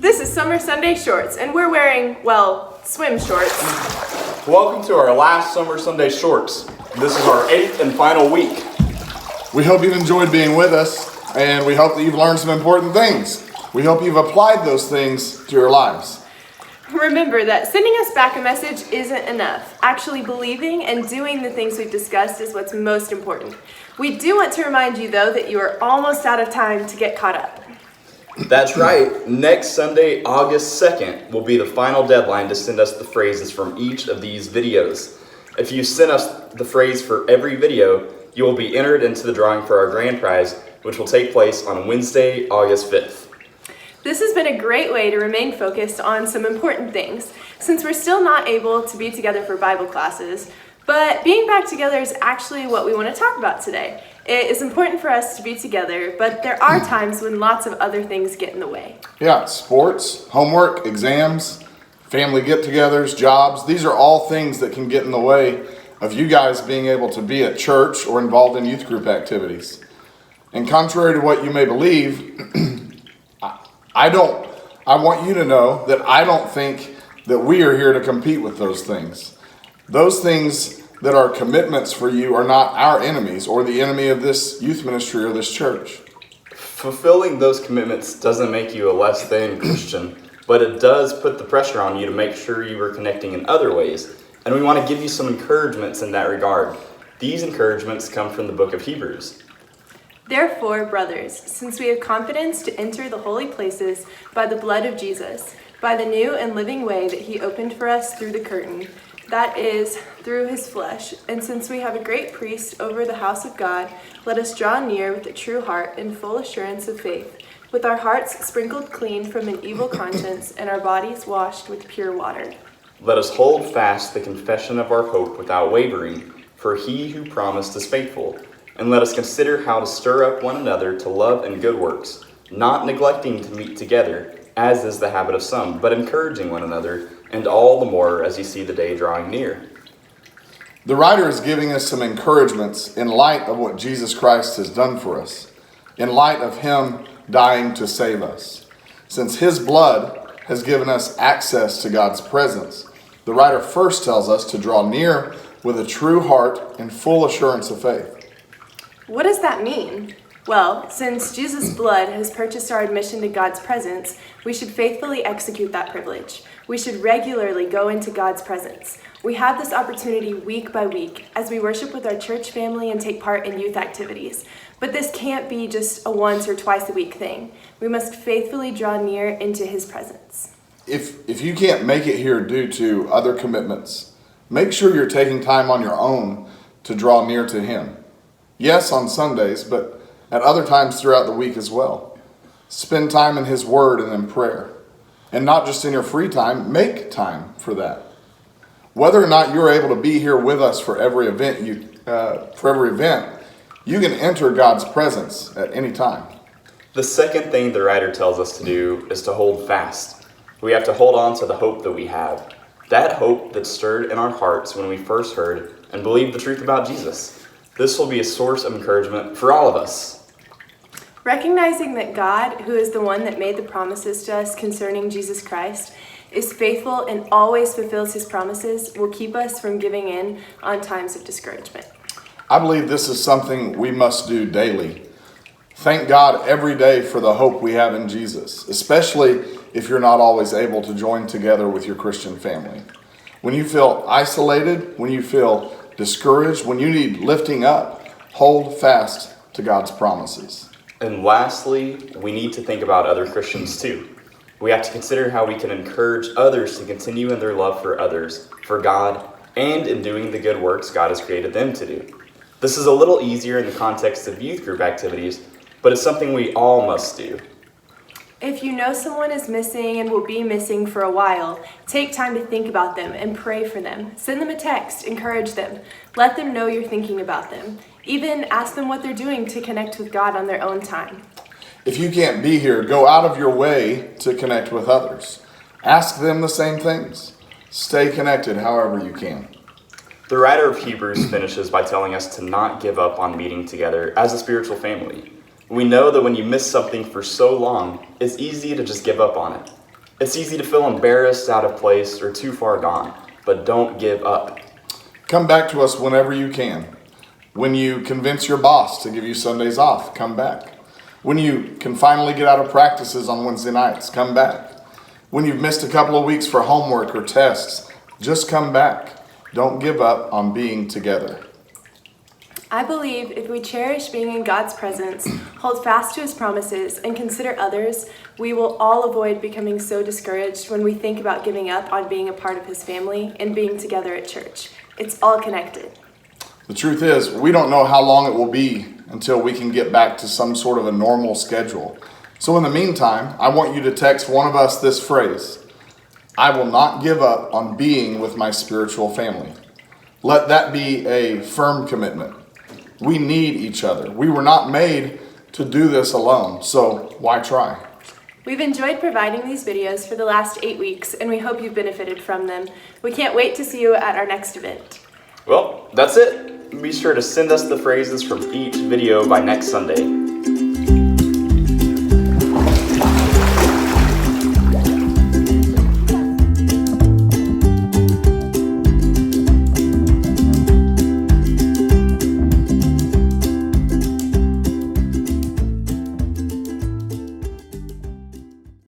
This is Summer Sunday Shorts, and we're wearing, well, swim shorts. Welcome to our last Summer Sunday Shorts. This is our 8th and final week. We hope you've enjoyed being with us, and we hope that you've learned some important things. We hope you've applied those things to your lives. Remember that sending us back a message isn't enough. Actually believing and doing the things we've discussed is what's most important. We do want to remind you, though, that you are almost out of time to get caught up. That's right. Next Sunday, August 2nd, will be the final deadline to send us the phrases from each of these videos. If you send us the phrase for every video, you will be entered into the drawing for our grand prize, which will take place on Wednesday, August 5th. This has been a great way to remain focused on some important things, since we're still not able to be together for Bible classes. But being back together is actually what we want to talk about today. It is important for us to be together, but there are times when lots of other things get in the way. Yeah, sports, homework, exams, family get-togethers, jobs. These are all things that can get in the way of you guys being able to be at church or involved in youth group activities. And contrary to what you may believe, I want you to know that I don't think that we are here to compete with those things. Those things that are commitments for you are not our enemies or the enemy of this youth ministry or this church. Fulfilling those commitments doesn't make you a less than Christian, but it does put the pressure on you to make sure you are connecting in other ways. And we want to give you some encouragements in that regard. These encouragements come from the book of Hebrews. Therefore, brothers, since we have confidence to enter the holy places by the blood of Jesus, by the new and living way that he opened for us through the curtain, that is, through his flesh, and since we have a great priest over the house of God, let us draw near with a true heart in full assurance of faith, with our hearts sprinkled clean from an evil conscience and our bodies washed with pure water. Let us hold fast the confession of our hope without wavering, for he who promised is faithful. And let us consider how to stir up one another to love and good works, not neglecting to meet together, as is the habit of some, but encouraging one another, and all the more as you see the day drawing near. The writer is giving us some encouragements in light of what Jesus Christ has done for us, in light of him dying to save us. Since his blood has given us access to God's presence, the writer first tells us to draw near with a true heart and full assurance of faith. What does that mean? Well, since Jesus' blood has purchased our admission to God's presence, we should faithfully execute that privilege. We should regularly go into God's presence. We have this opportunity week by week as we worship with our church family and take part in youth activities. But this can't be just a once or twice a week thing. We must faithfully draw near into his presence. If you can't make it here due to other commitments, make sure you're taking time on your own to draw near to him. Yes, on Sundays, but at other times throughout the week as well. Spend time in his word and in prayer. And not just in your free time, make time for that. Whether or not you're able to be here with us for every event, you can enter God's presence at any time. The second thing the writer tells us to do is to hold fast. We have to hold on to the hope that we have. That hope that stirred in our hearts when we first heard and believed the truth about Jesus. This will be a source of encouragement for all of us. Recognizing that God, who is the one that made the promises to us concerning Jesus Christ, is faithful and always fulfills his promises, will keep us from giving in on times of discouragement. I believe this is something we must do daily. Thank God every day for the hope we have in Jesus, especially if you're not always able to join together with your Christian family. When you feel isolated, when you feel discouraged, when you need lifting up, hold fast to God's promises. And lastly, we need to think about other Christians too. We have to consider how we can encourage others to continue in their love for others, for God, and in doing the good works God has created them to do. This is a little easier in the context of youth group activities, but it's something we all must do. If you know someone is missing and will be missing for a while, take time to think about them and pray for them. Send them a text, encourage them. Let them know you're thinking about them. Even ask them what they're doing to connect with God on their own time. If you can't be here, go out of your way to connect with others. Ask them the same things. Stay connected however you can. The writer of Hebrews finishes by telling us to not give up on meeting together as a spiritual family. We know that when you miss something for so long, it's easy to just give up on it. It's easy to feel embarrassed, out of place, or too far gone, but don't give up. Come back to us whenever you can. When you convince your boss to give you Sundays off, come back. When you can finally get out of practices on Wednesday nights, come back. When you've missed a couple of weeks for homework or tests, just come back. Don't give up on being together. I believe if we cherish being in God's presence, hold fast to his promises, and consider others, we will all avoid becoming so discouraged when we think about giving up on being a part of his family and being together at church. It's all connected. The truth is, we don't know how long it will be until we can get back to some sort of a normal schedule. So in the meantime, I want you to text one of us this phrase: I will not give up on being with my spiritual family. Let that be a firm commitment. We need each other. We were not made to do this alone, so why try? We've enjoyed providing these videos for the last 8 weeks, and we hope you've benefited from them. We can't wait to see you at our next event. Well, that's it. Be sure to send us the phrases from each video by next Sunday.